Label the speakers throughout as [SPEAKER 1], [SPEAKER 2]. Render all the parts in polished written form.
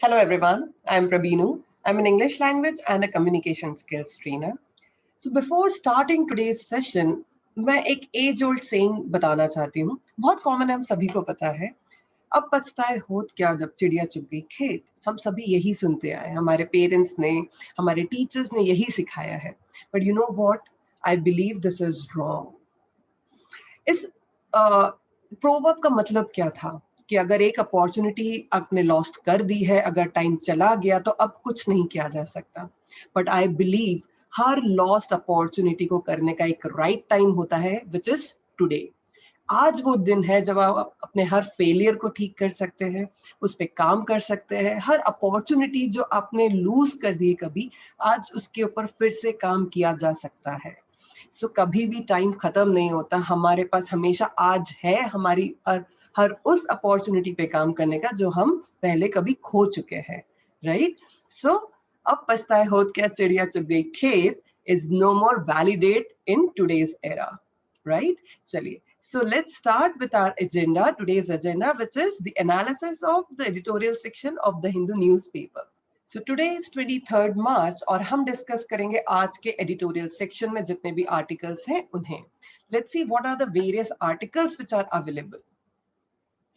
[SPEAKER 1] Hello everyone, I'm Prabinu. I'm an English language and a communication skills trainer. So before starting today's session, मैं एक as old saying बताना चाहती हूँ. बहुत common है, हम सभी को पता है. अब पछताए होत क्या जब चिड़िया चुग गई खेत. हम सभी यही सुनते आए, हमारे पेरेंट्स ने, हमारे टीचर्स ने यही सिखाया है. But you know what, I believe this is wrong. इस प्रोवर्ब का मतलब क्या था कि अगर एक अपॉर्चुनिटी आपने लॉस्ट कर दी है, अगर टाइम चला गया तो अब कुछ नहीं किया जा सकता. But I believe her lost opportunity को करने का एक राइट टाइम होता है, विच इज टुडे. आज वो दिन है जब आप अपने हर फेलियर को ठीक कर सकते हैं, उस पर काम कर सकते हैं. हर अपॉर्चुनिटी जो आपने लूज कर दी कभी, आज उसके ऊपर फिर से काम किया जा सकता है. सो कभी भी टाइम खत्म नहीं होता. हमारे पास हमेशा आज है, हमारी हर उस अपॉर्चुनिटी पे काम करने का जो हम पहले कभी खो चुके हैं. राइट. सो अब पछताए होत क्या चिड़िया चुग गई खेत is no more validate in today's era. Right? चलिए. So let's start with our agenda, today's agenda, which is the analysis of the editorial section of the Hindu newspaper. So today is 23rd March और हम discuss करेंगे आज के editorial section में जितने भी articles हैं उन्हें. Let's see what are the various articles which are available.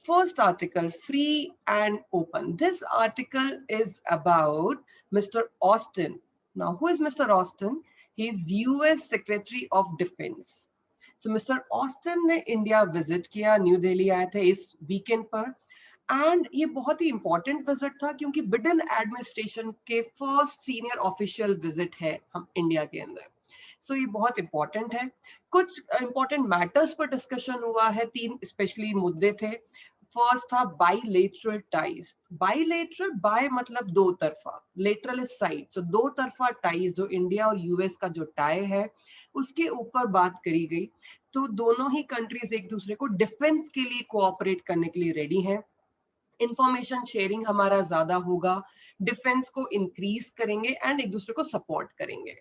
[SPEAKER 1] First article, free and open. This article is about Mr. Austin. Now, who is Mr. Austin? He is US Secretary of Defense. So, Mr. Austin ने India visit किया, new Delhi आए थे इस weekend पर. And ये बहुत ही important visit था क्योंकि बिडेन एडमिनिस्ट्रेशन के फर्स्ट सीनियर ऑफिशियल विजिट है हम इंडिया के अंदर. सो ये बहुत इंपॉर्टेंट है. कुछ इंपॉर्टेंट मैटर्स पर डिस्कशन हुआ है. 3 स्पेशली मुद्दे थे. फर्स्ट था बाइलेटरल टाइज. बाइलेटरल, बाय मतलब दो तरफा, लेटरल इज साइड. सो दो तरफा टाइज जो इंडिया और यूएस का जो टाई है उसके ऊपर बात करी गई. तो दोनों ही कंट्रीज एक दूसरे को डिफेंस के लिए कोऑपरेट करने के लिए रेडी हैं. इंफॉर्मेशन शेयरिंग हमारा ज्यादा होगा, डिफेंस को इंक्रीज करेंगे एंड एक दूसरे को सपोर्ट करेंगे.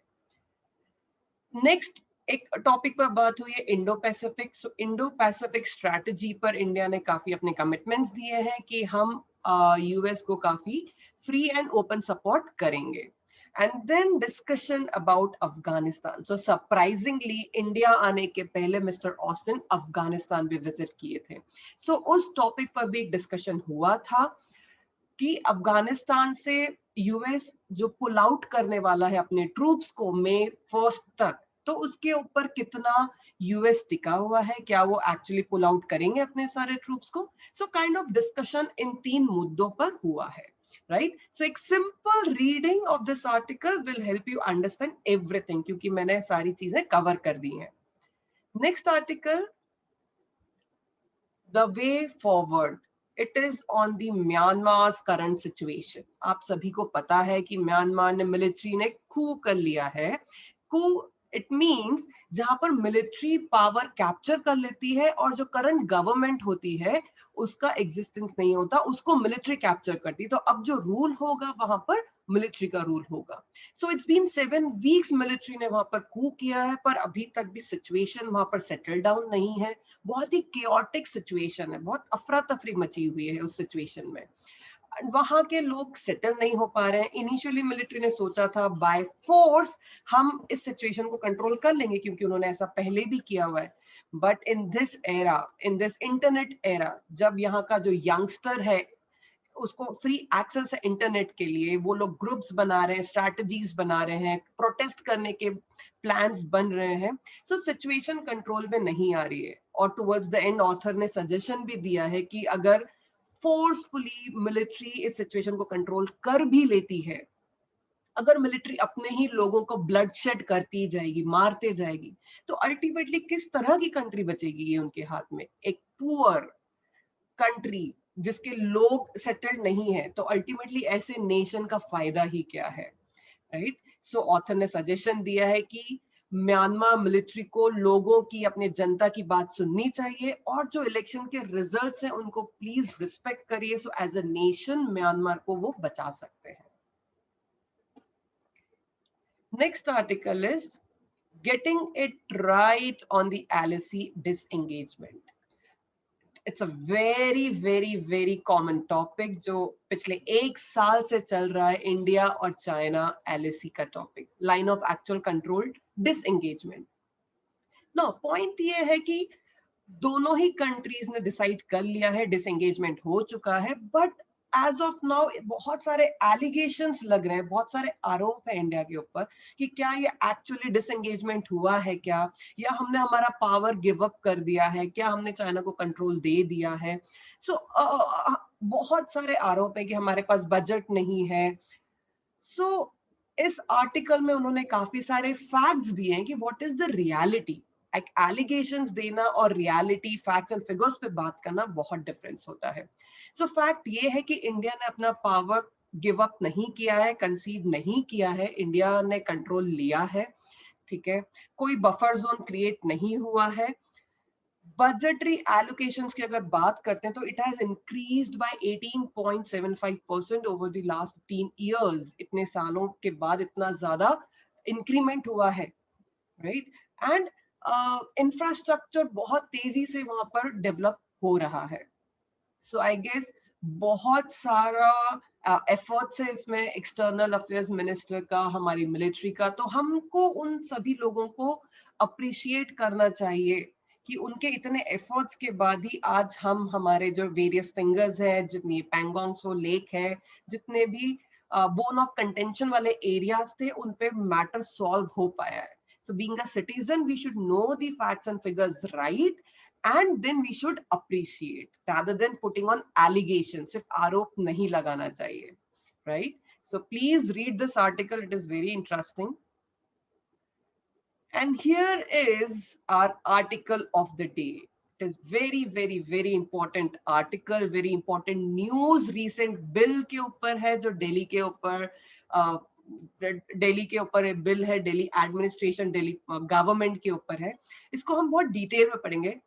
[SPEAKER 1] नेक्स्ट एक टॉपिक पर बात हुई है इंडो पैसिफिक. सो इंडो पैसिफिक स्ट्रैटेजी पर इंडिया ने काफी अपने कमिटमेंट्स दिए हैं कि हम यूएस को काफी फ्री एंड ओपन सपोर्ट करेंगे. And then discussion about Afghanistan. So surprisingly India आने के पहले मिस्टर ऑस्टिन अफगानिस्तान भी विजिट किए थे. सो उस टॉपिक पर भी एक डिस्कशन हुआ था कि अफगानिस्तान से यूएस जो पुल आउट करने वाला है अपने ट्रूप्स को मई 1 तक, तो उसके ऊपर कितना यूएस टिका हुआ है, क्या वो एक्चुअली पुल आउट करेंगे अपने सारे ट्रूप्स को. सो काइंड ऑफ डिस्कशन इन 3 मुद्दों पर हुआ है. राइट. सो एक simple reading of this article will help you understand everything, क्योंकि मैंने सारी चीजें कवर कर दी हैं. Next article, the way forward. It is on the Myanmar's current situation. आप सभी को पता है कि म्यांमार ने, मिलिट्री ने coup कर लिया है. coup इट मींस जहां पर मिलिट्री पावर कैप्चर कर लेती है और जो करंट गवर्नमेंट होती है उसका एग्जिस्टेंस नहीं होता, उसको मिलिट्री कैप्चर करती है. तो अब जो रूल होगा वहां पर मिलिट्री का रूल होगा. So it's been 7 weeks military ने वहां पर coup किया है, पर अभी तक भी सिचुएशन वहां पर सेटल डाउन नहीं है. बहुत ही केओटिक सिचुएशन है, बहुत अफरा तफरी मची हुई है उस सिचुएशन में. वहां के लोग सेटल नहीं हो पा रहे हैं. इनिशियली मिलिट्री ने सोचा था बाय फोर्स हम इस सिचुएशन को कंट्रोल कर लेंगे, क्योंकि उन्होंने ऐसा पहले भी किया हुआ है. But in this era, in this internet era, जब यहाँ का जो यंगस्टर है उसको फ्री एक्सेस है इंटरनेट के लिए, वो लोग ग्रुप्स बना रहे हैं, स्ट्रैटेजीज बना रहे हैं, प्रोटेस्ट करने के प्लान्स बन रहे हैं. सो सिचुएशन कंट्रोल में नहीं आ रही है. और टुवर्ड्स द एंड ऑथर ने सजेशन भी दिया है कि अगर फोर्सफुली मिलिट्री इस सिचुएशन को कंट्रोल कर भी लेती है, अगर मिलिट्री अपने ही लोगों को ब्लड शेड करती जाएगी, मारते जाएगी, तो अल्टीमेटली किस तरह की कंट्री बचेगी ये उनके हाथ में. एक पुअर कंट्री जिसके लोग सेटल्ड नहीं है, तो अल्टीमेटली ऐसे नेशन का फायदा ही क्या है. राइट. सो ऑथर ने सजेशन दिया है कि म्यांमार मिलिट्री को लोगों की, अपने जनता की बात सुननी चाहिए और जो इलेक्शन के रिजल्ट्स हैं उनको प्लीज रिस्पेक्ट करिए. So as a nation Myanmar को वो बचा सकते हैं. Next article is getting it right on the LAC disengagement. It's a very very very common topic जो पिछले 1 साल से चल रहा है, इंडिया और चाइना एलएसी का topic, line of actual control disengagement. ना पॉइंट ये है कि दोनों ही कंट्रीज ने डिसाइड कर लिया है, डिसएंगेजमेंट हो चुका है, बट एज ऑफ नाउ बहुत सारे एलिगेशंस लग रहे हैं, बहुत सारे आरोप है इंडिया के ऊपर कि क्या ये एक्चुअली डिसएंगेजमेंट हुआ है क्या, या हमने हमारा पावर गिव अप कर दिया है, क्या हमने चाइना को कंट्रोल दे दिया है। सो बहुत सारे आरोप है कि हमारे पास बजट नहीं है। सो इस आर्टिकल में उन्होंने काफी सारे फैक्ट्स दिए हैं कि व्हाट इज द रियलिटी। एक एलिगेशंस देना और रियलिटी, फैक्ट्स एंड फिगर्स पे बात करना बहुत डिफरेंस होता है। सो फैक्ट ये है कि इंडिया ने अपना पावर गिव अप नहीं किया है, कंसीड नहीं किया है, इंडिया ने कंट्रोल लिया है। ठीक है, कोई बफर जोन क्रिएट नहीं हुआ है। बजटरी एलोकेशंस की अगर बात करते हैं तो it has increased by 18.75% over the last 15 years. इतने सालों के बाद इतना ज्यादा इंक्रीमेंट हुआ है, राइट। एंड इंफ्रास्ट्रक्चर बहुत तेजी से वहां पर डेवलप हो रहा है। सो आई गेस बहुत सारा एफर्ट्स है इसमें, एक्सटर्नल अफेयर्स मिनिस्टर का, हमारी मिलिट्री का, तो हमको उन सभी लोगों को अप्रिशिएट करना चाहिए कि उनके इतने एफर्ट्स के बाद ही आज हम, हमारे जो वेरियस फिंगर्स हैं, जितनी पैंगोंग सो लेक है, जितने भी बोन ऑफ कंटेंशन वाले एरियाज थे, उन पे मैटर सॉल्व हो पाया है। So being a citizen we should know the facts and figures right, and then we should appreciate rather than putting on allegations. If आरोप नहीं लगाना चाहिए, right? So please read this article, it is very interesting. And here is our article of the day. It is very very very important article, very important news. Recent bill के ऊपर है जो दिल्ली के ऊपर दिल्ली के ऊपर बिल है, Delhi administration, Delhi government के ऊपर है। इसको हम बहुत डिटेल में पढ़ेंगे।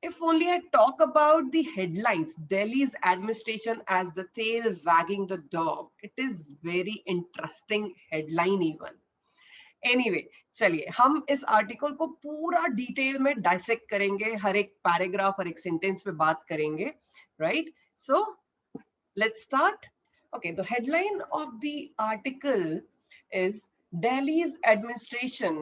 [SPEAKER 1] If only I talk about the headlines, Delhi's administration as the tail wagging the dog. It is very interesting headline even. Anyway, चलिए हम इस आर्टिकल को पूरा डिटेल में डाइसेक्ट करेंगे, हर एक पैराग्राफ, हर एक सेंटेंस पे बात करेंगे, right? So let's start. Okay, the headline of the article is Delhi's administration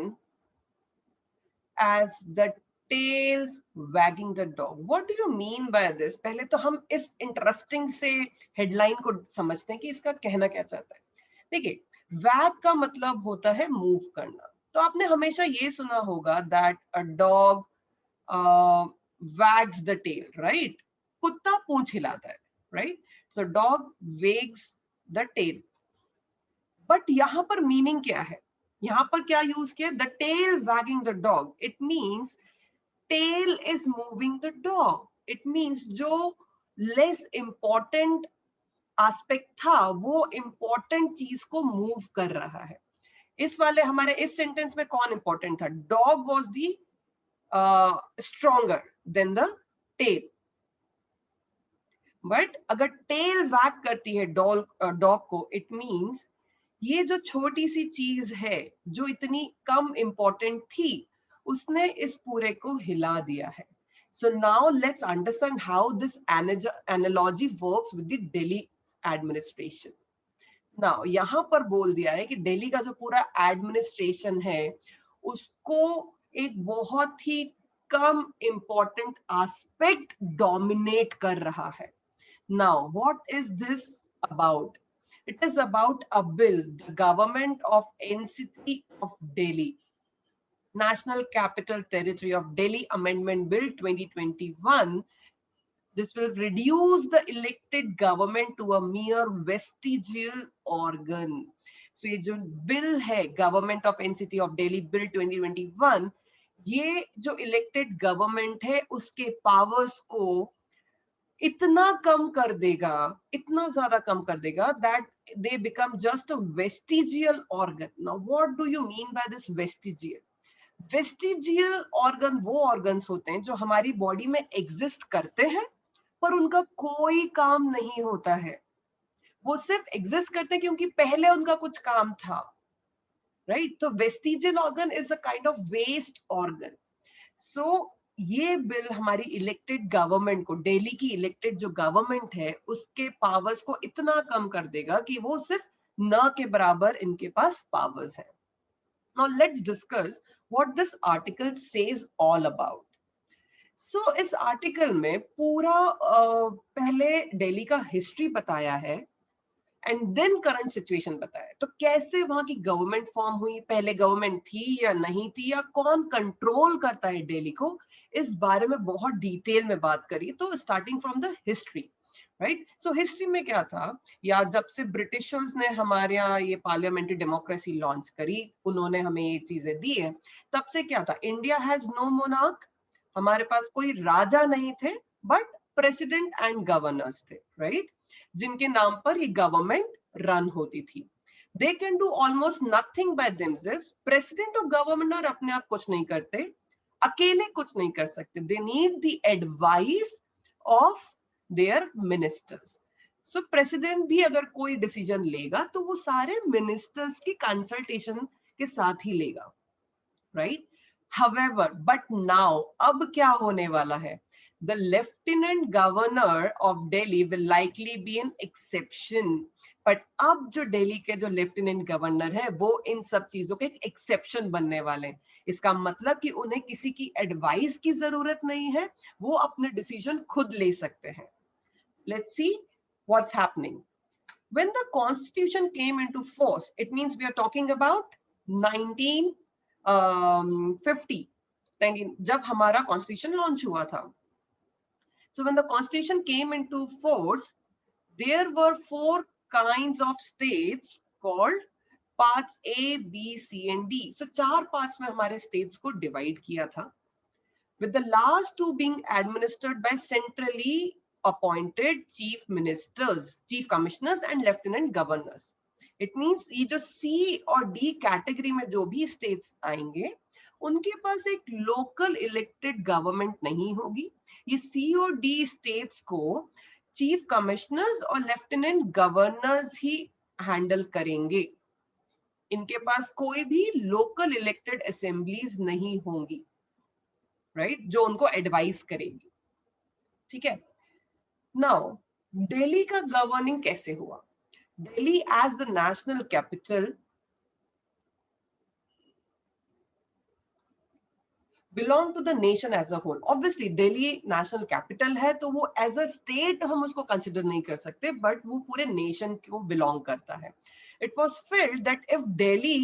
[SPEAKER 1] as the tail wagging the dog. What do you mean by this? पहले तो हम इस इंटरेस्टिंग से हेडलाइन को समझते हैं कि इसका कहना क्या चाहता है। देखिए, वैग का मतलब होता है मूव करना। तो आपने हमेशा ये सुना होगा that a dog wags the tail, right? कुत्ता पूंछ हिलाता है, right? So dog wags the tail. But यहाँ पर मीनिंग क्या है? यहाँ पर क्या यूज किया? The tail wagging the dog, it means tail is moving the dog. It means जो less important aspect था वो important चीज को move कर रहा है। इस वाले हमारे इस sentence में कौन important था? Dog was the stronger than the tail. But अगर tail wag करती है dog को, it means ये जो छोटी सी चीज है जो इतनी कम important थी, उसने इस पूरे को हिला दिया है। So now let's understand how this analogy works with the Delhi administration. Now यहाँ पर बोल दिया है कि दिल्ली का जो पूरा एडमिनिस्ट्रेशन है उसको एक बहुत ही कम important aspect dominate कर रहा है। Now what is this about? It is about a bill, the Government of NCT of Delhi, National Capital Territory of Delhi Amendment Bill 2021. This will reduce the elected government to a mere vestigial organ. So ये जो bill है Government of NCT of Delhi Bill 2021, ये जो elected government है उसके powers को इतना कम कर देगा, इतना ज्यादा कम कर देगा that they become just a vestigial organ. Now what do you mean by this vestigial? Vestigial organ वो organs होते हैं जो हमारी बॉडी में exist करते हैं पर उनका कोई काम नहीं होता है। वो सिर्फ exist करते हैं क्योंकि पहले उनका कुछ काम था, right? तो vestigial organ is a kind of waste organ. So ये बिल हमारी इलेक्टेड गवर्नमेंट को, दिल्ली की इलेक्टेड जो गवर्नमेंट है उसके पावर्स को इतना कम कर देगा कि वो सिर्फ न के बराबर इनके पास पावर्स है। Now let's discuss what this article says all about. So इस आर्टिकल में पूरा पहले दिल्ली का हिस्ट्री बताया है एंड देन करंट सिचुएशन बताया। तो कैसे वहां की गवर्नमेंट फॉर्म हुई, पहले गवर्नमेंट थी या नहीं थी, या कौन कंट्रोल करता है दिल्ली को, इस बारे में बहुत डिटेल में बात करी। तो starting from the history, right. So history में क्या था, या जब से ब्रिटिशर्स ने हमारे यहाँ ये पार्लियामेंट्री डेमोक्रेसी लॉन्च करी, उन्होंने हमें ये चीजें दी है, तब से क्या था, इंडिया हैज नो मोनार्क, हमारे पास कोई राजा नहीं थे, बट प्रेसिडेंट एंड गवर्नर्स थे, राइट, जिनके नाम पर ये गवर्नमेंट रन होती थी। They can do almost nothing by themselves. President और गवर्नर अपने आप कुछ नहीं करते, अकेले कुछ नहीं कर सकते, they need the advice of their ministers. So president भी अगर कोई डिसीजन लेगा तो वो सारे मिनिस्टर्स की कंसल्टेशन के साथ ही लेगा, राइट। However, but now, अब क्या होने वाला है, the lieutenant governor of Delhi will likely be an exception. But अब जो दिल्ली के जो लेफ्टिनेंट गवर्नर है वो इन सब चीजों के एक एक्सेप्शन बनने वाले हैं। इसका मतलब कि उन्हें किसी की एडवाइस की जरूरत नहीं है, वो अपने डिसीजन खुद ले सकते हैं। Let's see what's happening. When the constitution came into force, it means we are talking about 1950, जब हमारा कॉन्स्टिट्यूशन लॉन्च हुआ था। So when the constitution came into force, there were 4 kinds of states called parts A, B, C and D. So 4 parts में हमारे states को divide किया था, with the last 2 being administered by centrally appointed chief ministers, chief commissioners and lieutenant governors. It means ये जो C और D category में जो भी states आएंगे, उनके पास एक लोकल इलेक्टेड गवर्नमेंट नहीं होगी। ये सी और डी स्टेट्स को चीफ कमिश्नर्स और लेफ्टिनेंट गवर्नर्स ही हैंडल करेंगे। इनके पास कोई भी लोकल इलेक्टेड असेंबलीज नहीं होंगी, राइट, जो उनको एडवाइस करेगी। ठीक है। नाउ दिल्ली का गवर्निंग कैसे हुआ? Delhi as the national capital belong to the nation as a whole. Obviously Delhi national capital है तो वो as a state हम उसको consider नहीं कर सकते, but वो पूरे nation को belong करता है। It was felt that if Delhi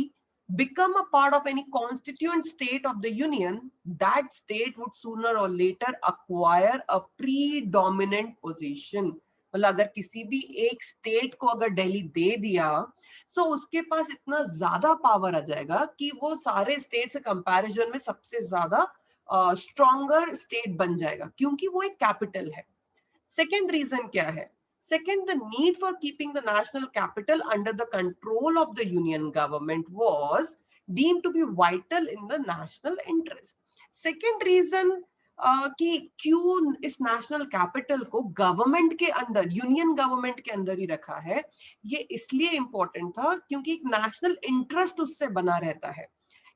[SPEAKER 1] become a part of any constituent state of the union, that state would sooner or later acquire a predominant position. मतलब अगर किसी भी एक स्टेट को अगर दिल्ली दे दिया, सो उसके पास इतना ज्यादा पावर आ जाएगा कि वो सारे स्टेट से कंपैरिजन में सबसे ज्यादा स्ट्रॉन्गर स्टेट बन जाएगा, क्योंकि वो एक कैपिटल है। सेकेंड रीजन क्या है? Second, the need for keeping the national capital under the control of the union government was deemed to be vital in the national interest. Second reason कि क्यों इस नेशनल कैपिटल को government के अंदर, union government के अंदर ही रखा है, ये इसलिए इंपॉर्टेंट था क्योंकि एक नेशनल इंटरेस्ट उससे बना रहता है।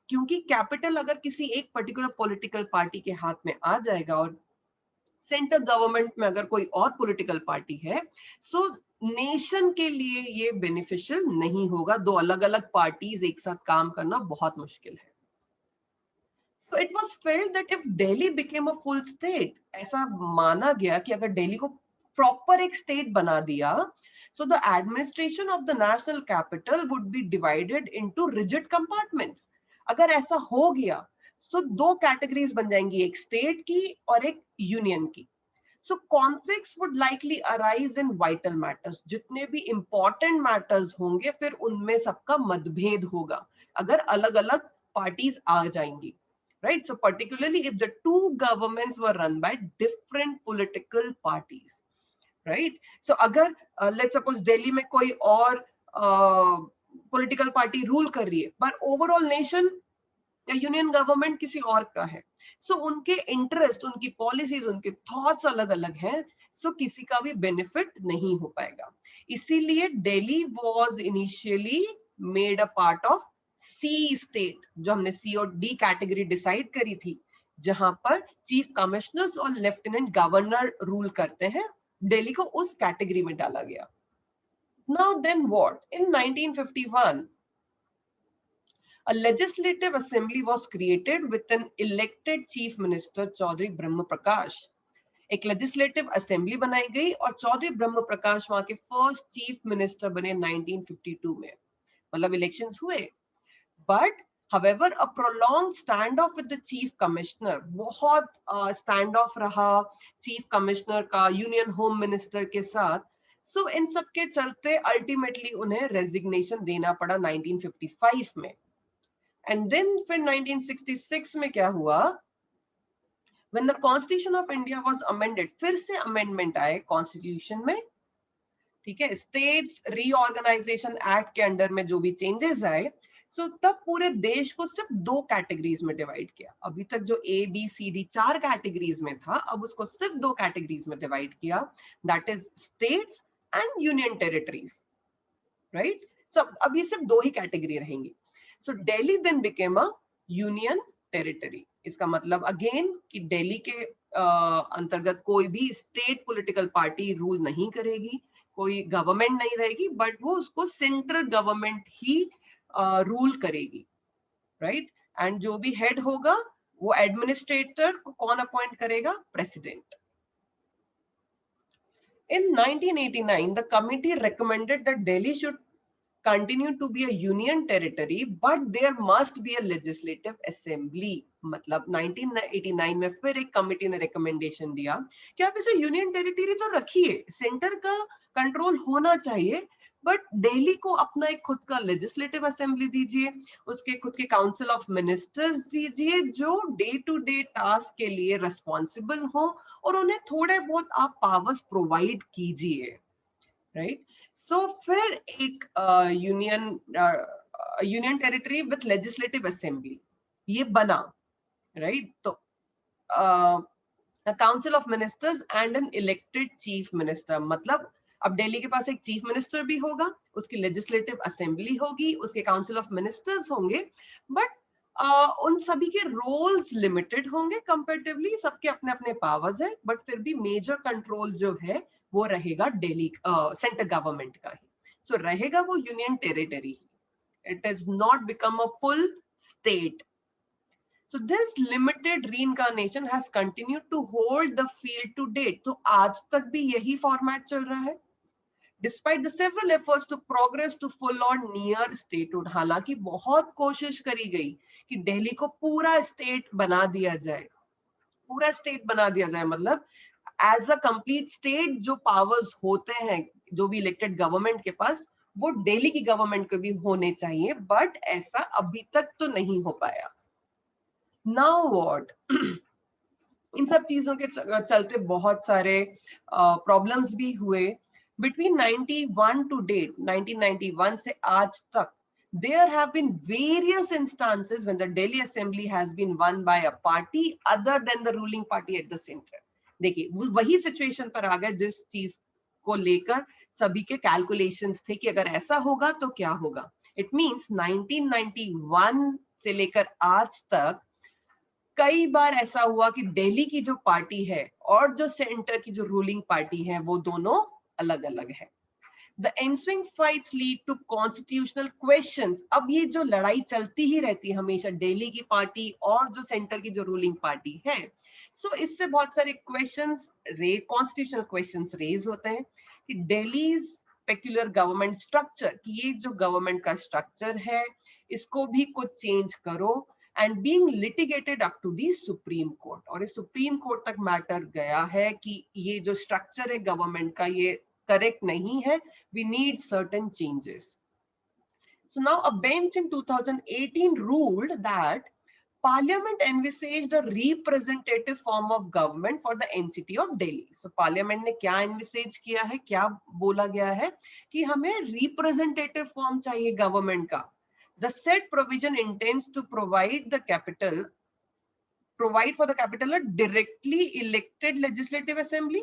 [SPEAKER 1] क्योंकि कैपिटल अगर किसी एक पर्टिकुलर पॉलिटिकल पार्टी के हाथ में आ जाएगा और सेंटर गवर्नमेंट में अगर कोई और पॉलिटिकल पार्टी है, सो नेशन के लिए ये बेनिफिशियल नहीं होगा। दो अलग अलग पार्टीज एक साथ काम करना बहुत मुश्किल है। So it was felt that if Delhi became a full state, ऐसा माना गया कि अगर दिल्ली को प्रॉपर एक स्टेट बना दिया, so the administration of the national capital would be divided into rigid compartments. अगर ऐसा हो गया, so 2 कैटेगरीज बन जाएंगी, एक स्टेट की और एक यूनियन की। So conflicts would likely arise in vital matters. जितने भी important matters होंगे, फिर उनमें सबका मतभेद होगा अगर अलग अलग पार्टीज आ जाएंगी, right? So particularly if the 2 governments were run by different political parties, right? So अगर let's suppose दिल्ली में कोई और political party rule कर रही है, पर overall nation या यूनियन गवर्नमेंट किसी और का है, सो उनके इंटरेस्ट, उनकी पॉलिसीज, उनके थॉट्स अलग अलग हैं, सो किसी का भी बेनिफिट नहीं हो पाएगा। इसीलिए Delhi was initially made a part of C state, जो हमने सी और डी कैटेगरी डिसाइड करी थी, जहां पर चीफ कमिश्नर्स और लेफ्टिनेंट गवर्नर रूल करते हैं, दिल्ली को उस कैटेगरी में डाला गया। Now then what? In 1951 a legislative assembly was created with an elected chief minister Chaudhary Brahm Prakash. एक लेजिस्लेटिव असेंबली बनाई गई और चौधरी ब्रह्म प्रकाश वहां के फर्स्ट चीफ मिनिस्टर बने 1952 में। मतलब इलेक्शंस हुए, but however a prolonged standoff with the chief commissioner, बहुत स्टैंड ऑफ रहा चीफ कमिश्नर का यूनियन होम मिनिस्टर के साथ। सो इन सब के चलते अल्टीमेटली उन्हें रेजिग्नेशन देना पड़ा 1955 में। एंड देन फिर 1966 में क्या हुआ? When the Constitution of India was amended, फिर से अमेंडमेंट आए कॉन्स्टिट्यूशन में, ठीक है, स्टेट्स रीऑर्गेनाइजेशन एक्ट के अंडर में जो भी चेंजेस आए, सो तब पूरे देश को सिर्फ 2 कैटेगरीज में डिवाइड किया। अभी तक जो A B C D 4 categories में था, अब उसको सिर्फ 2 कैटेगरीज में डिवाइड किया, that is states and union territories, right? सब अब ये सिर्फ 2 ही कैटेगरी रहेंगी। So Delhi then became a union territory. इसका मतलब अगेन कि दिल्ली के अंतर्गत कोई भी स्टेट पॉलिटिकल पार्टी रूल नहीं करेगी, कोई गवर्नमेंट नहीं रहेगी, बट वो उसको सेंट्रल गवर्नमेंट ही रूल करेगी, राइट? एंड जो भी हेड होगा वो एडमिनिस्ट्रेटर को कौन अपॉइंट करेगा? President. In 1989, the committee recommended that Delhi should continue to be a union territory, but there must be a legislative assembly. मतलब 1989 में फिर एक कमिटी ने रिकमेंडेशन दिया कि आप इसे यूनियन टेरिटरी तो रखिए, सेंटर का कंट्रोल होना चाहिए, बट दिल्ली को अपना एक खुद का लेजिस्लेटिव असेंबली दीजिए, उसके खुद के काउंसिल ऑफ मिनिस्टर्स दीजिए जो डे टू डे टास्क के लिए रिस्पॉन्सिबल हो, और उन्हें थोड़े बहुत आप पावर्स प्रोवाइड कीजिए, राइट? सो फिर एक union territory with legislative assembly ये बना, राइट? तो council of ministers and an elected chief minister, मतलब अब दिल्ली के पास एक चीफ मिनिस्टर भी होगा, उसकी लेजिस्लेटिव असेंबली होगी, उसके काउंसिल ऑफ मिनिस्टर्स होंगे, बट उन सभी के रोल्स लिमिटेड होंगे कंपैरेटिवली, सबके अपने अपने पावर्स है, बट फिर भी मेजर कंट्रोल जो है वो रहेगा दिल्ली सेंट्रल गवर्नमेंट का ही। सो रहेगा वो union territory he, it is not become a full state. So this limited reincarnation has continued to hold the field to date. तो आज तक भी यही फॉर्मेट चल रहा है, despite the several efforts to progress to full on near statehood। हालांकि बहुत कोशिश करी गई कि दिल्ली को पूरा स्टेट बना दिया जाए, पूरा स्टेट बना दिया जाए, मतलब एज अ कंप्लीट स्टेट जो पावर्स होते हैं जो भी इलेक्टेड गवर्नमेंट के पास, वो दिल्ली की गवर्नमेंट को भी होने चाहिए, बट ऐसा अभी तक तो नहीं हो पाया। Now what? इन सब चीजों के चलते बहुत सारे प्रॉब्लम्स भी हुए। बिटवीन 91 टू डेट, 1991 से आज तक, there have been various instances when the Delhi Assembly has been won by a party other than the ruling party at the center। देखिए वही सिचुएशन पर आ गए जिस चीज को लेकर सभी के कैलकुलेशंस थे कि अगर ऐसा होगा तो क्या होगा। इट मींस 1991 से लेकर आज तक कई बार ऐसा हुआ कि दिल्ली की जो पार्टी है और जो सेंटर की जो रूलिंग पार्टी है वो दोनों अलग अलग है। The ensuing fights lead to constitutional questions। अब ये जो लड़ाई चलती ही रहती है हमेशा दिल्ली की पार्टी और जो सेंटर की जो रूलिंग पार्टी है, सो इससे बहुत सारे क्वेश्चंस कॉन्स्टिट्यूशनल क्वेश्चंस रेज होते हैं कि दिल्लीज पेक्युलर गवर्नमेंट स्ट्रक्चर, कि ये जो गवर्नमेंट का स्ट्रक्चर है इसको भी कुछ चेंज करो, and being litigated up to the Supreme Court. और इस सुप्रीम कोर्ट तक मैटर गया है कि ये जो स्ट्रक्चर है गवर्नमेंट का ये correct nahi hai, we need certain changes। So now a bench in 2018 ruled that Parliament envisaged a representative form of government for the NCT of Delhi। So Parliament ने क्या envisage किया है, क्या बोला गया है कि हमें representative form चाहिए government का। The said provision intends to provide for the capital a directly elected legislative assembly।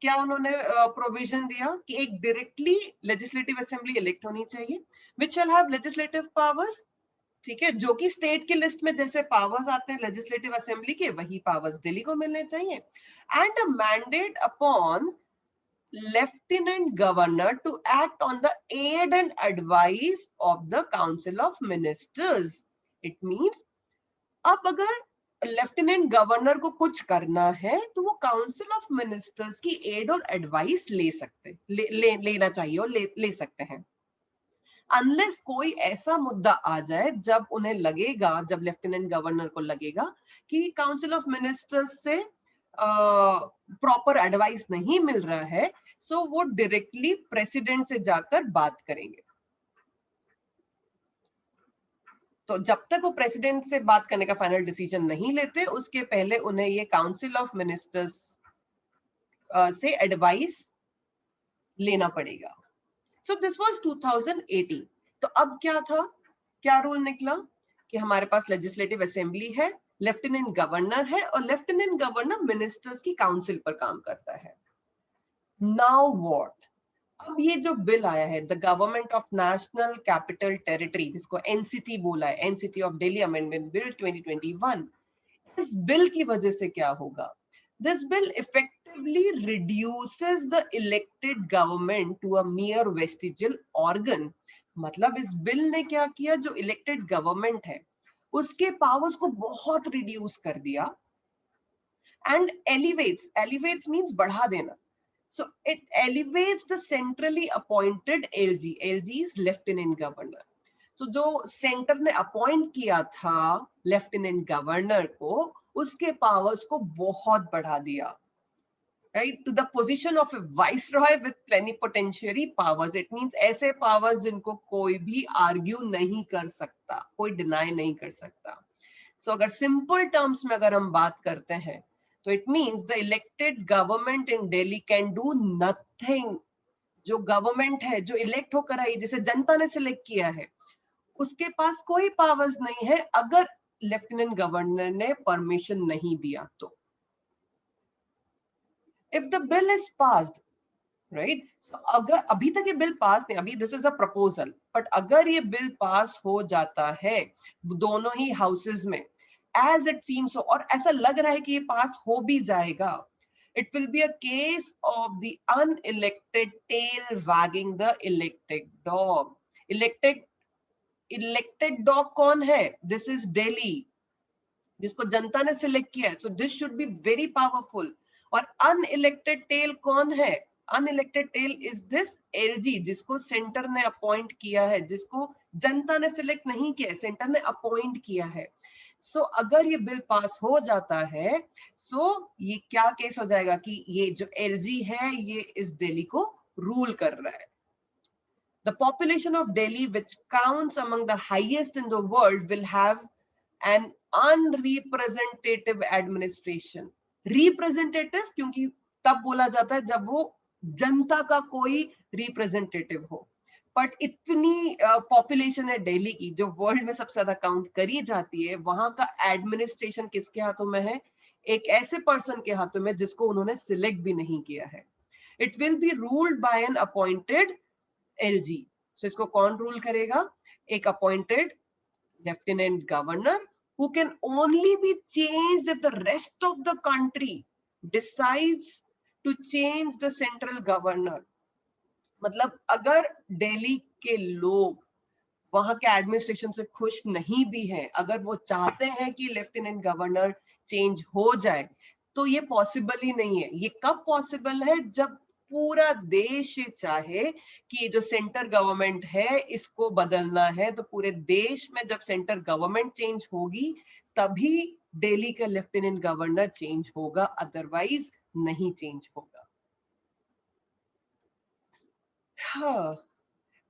[SPEAKER 1] क्या उन्होंने प्रोविजन दिया कि एक डायरेक्टली लेजिस्लेटिव असेंबली इलेक्ट होनी चाहिए, which shall have legislative powers ठीक है, जो कि स्टेट की लिस्ट में जैसे पावर्स आते हैं लेजिस्लेटिव असेंबली के, वही पावर्स दिल्ली को मिलने चाहिए. And a mandate upon Lieutenant Governor to act on the aid and advice of the Council of Ministers. It means अब अगर लेफ्टिनेंट गवर्नर को कुछ करना है तो वो काउंसिल ऑफ मिनिस्टर्स की एड और एडवाइस लेना चाहिए और ले सकते हैं. अनलेस कोई ऐसा मुद्दा आ जाए जब उन्हें लगेगा, जब लेफ्टिनेंट गवर्नर को लगेगा कि काउंसिल ऑफ मिनिस्टर्स से प्रॉपर एडवाइस नहीं मिल रहा है, सो वो डायरेक्टली प्रेसिडेंट से जाकर बात करेंगे. तो जब तक वो प्रेसिडेंट से बात करने का फाइनल डिसीजन नहीं लेते, उसके पहले उन्हें ये काउंसिल ऑफ मिनिस्टर्स से एडवाइस लेना पड़ेगा. So this was 2018. तो अब क्या था, क्या रूल निकला कि हमारे पास लेजिस्लेटिव असेंबली है, लेफ्टिनेंट गवर्नर है और लेफ्टिनेंट गवर्नर मिनिस्टर्स की काउंसिल पर काम करता है. Now what? अब ये जो बिल आया है, the government of national capital territory, जिसको एनसीटी बोला है, NCT of Delhi amendment bill 2021, इस बिल की वजह से क्या होगा? This bill effectively reduces the elected government to a mere vestigial organ. मतलब इस बिल ने क्या किया, जो इलेक्टेड गवर्नमेंट है उसके पावर्स को बहुत रिड्यूस कर दिया. एंड एलिवेट्स मींस बढ़ा देना. So it elevates the centrally appointed LG. LG is Lieutenant Governor. So जो सेंटर ने अपॉइंट किया था लेफ्टिनेंट गवर्नर को, उसके पावर्स को बहुत बढ़ा दिया. Right, to the position of a viceroy with plenipotentiary powers. It means ऐसे पावर्स जिनको कोई भी आर्ग्यू नहीं कर सकता, कोई डिनाई नहीं कर सकता. So अगर सिंपल टर्म्स में अगर हम बात करते हैं, तो it means the elected government in Delhi can do nothing. जो गवर्नमेंट है, जो इलेक्ट होकर आई, जिसे जनता ने सिलेक्ट किया है, उसके पास कोई पावर्स नहीं है अगर लेफ्टिनेंट गवर्नर ने परमिशन नहीं दिया तो. If the bill is passed, right, अगर अभी तक ये बिल पास नहीं, अभी this is a proposal, but अगर ये बिल पास हो जाता है दोनों ही हाउसेस में, as it seems so, और ऐसा लग रहा है कि ये पास हो भी जाएगा, it will be a case of the unelected tail wagging the elected dog. elected dog कौन है? This is Delhi, जिसको जनता ने सिलेक्ट किया है. So this should be very powerful. और unelected tail कौन है? Unelected tail is this LG, जिसको सेंटर ने अपॉइंट किया है, जिसको जनता ने सिलेक्ट नहीं किया है, सेंटर ने अपॉइंट किया है. सो अगर ये बिल पास हो जाता है, सो ये क्या केस हो जाएगा कि ये जो एलजी है ये इस दिल्ली को रूल कर रहा है. The population of Delhi, which counts among the highest in the world, will have an unrepresentative administration. Representative क्योंकि तब बोला जाता है जब वो जनता का कोई रिप्रेजेंटेटिव हो. बट इतनी पॉपुलेशन है दिल्ली की, जो वर्ल्ड में सबसे ज्यादा काउंट करी जाती है, वहां का एडमिनिस्ट्रेशन किसके हाथों में है? एक ऐसे पर्सन के हाथों में जिसको उन्होंने सिलेक्ट भी नहीं किया है. It will be ruled by an appointed LG. So इसको कौन रूल करेगा? एक appointed lieutenant governor who can only be changed if the rest of the country decides to change the central governor. मतलब अगर दिल्ली के लोग वहां के एडमिनिस्ट्रेशन से खुश नहीं भी हैं, अगर वो चाहते हैं कि लेफ्टिनेंट गवर्नर चेंज हो जाए, तो ये पॉसिबल ही नहीं है. ये कब पॉसिबल है? जब पूरा देश ये चाहे कि जो सेंटर गवर्नमेंट है इसको बदलना है, तो पूरे देश में जब सेंटर गवर्नमेंट चेंज होगी तभी दिल्ली का लेफ्टिनेंट गवर्नर चेंज होगा, अदरवाइज नहीं चेंज होगा.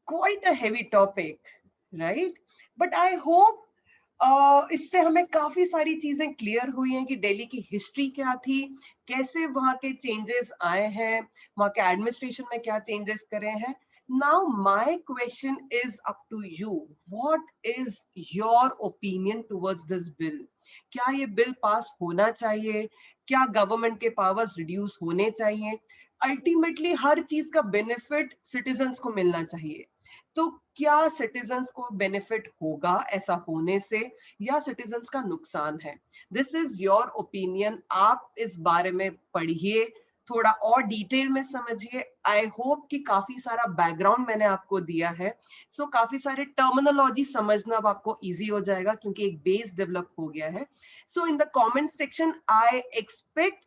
[SPEAKER 1] Quite a heavy topic, right? But I hope इससे हमें काफी सारी चीजें क्लियर हुई हैं कि दिल्ली की हिस्ट्री क्या थी, कैसे वहां के चेंजेस आए हैं, वहां के एडमिनिस्ट्रेशन में क्या चेंजेस करे हैं. Now my question is up to you. What is your opinion towards this bill? क्या ये बिल पास होना चाहिए? क्या गवर्नमेंट के पावर्स रिड्यूस होने चाहिए? अल्टीमेटली हर चीज का बेनिफिट सिटीजन्स को मिलना चाहिए। तो क्या सिटीजन्स को बेनिफिट होगा ऐसा होने से, या सिटीजन्स का नुकसान है? This is your opinion. आप इस बारे में पढ़िए, थोड़ा और डिटेल में समझिए। आई होप कि काफी सारा बैकग्राउंड मैंने आपको दिया है, सो काफी सारे टर्मिनोलॉजी समझना अब आपको इजी हो जाएगा क्योंकि एक बेस डेवलप हो गया है। So in the comment section I expect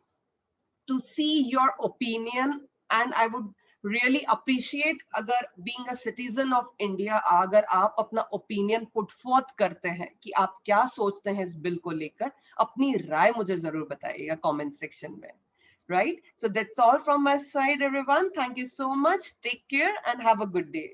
[SPEAKER 1] to see your opinion, and I would really appreciate अगर being a citizen of India अगर आप अपना opinion put forth करते हैं कि आप क्या सोचते हैं इस बिल को लेकर, अपनी राय मुझे जरूर बताइएगा comment section में, right? So that's all from my side, everyone. Thank you so much. Take care and have a good day.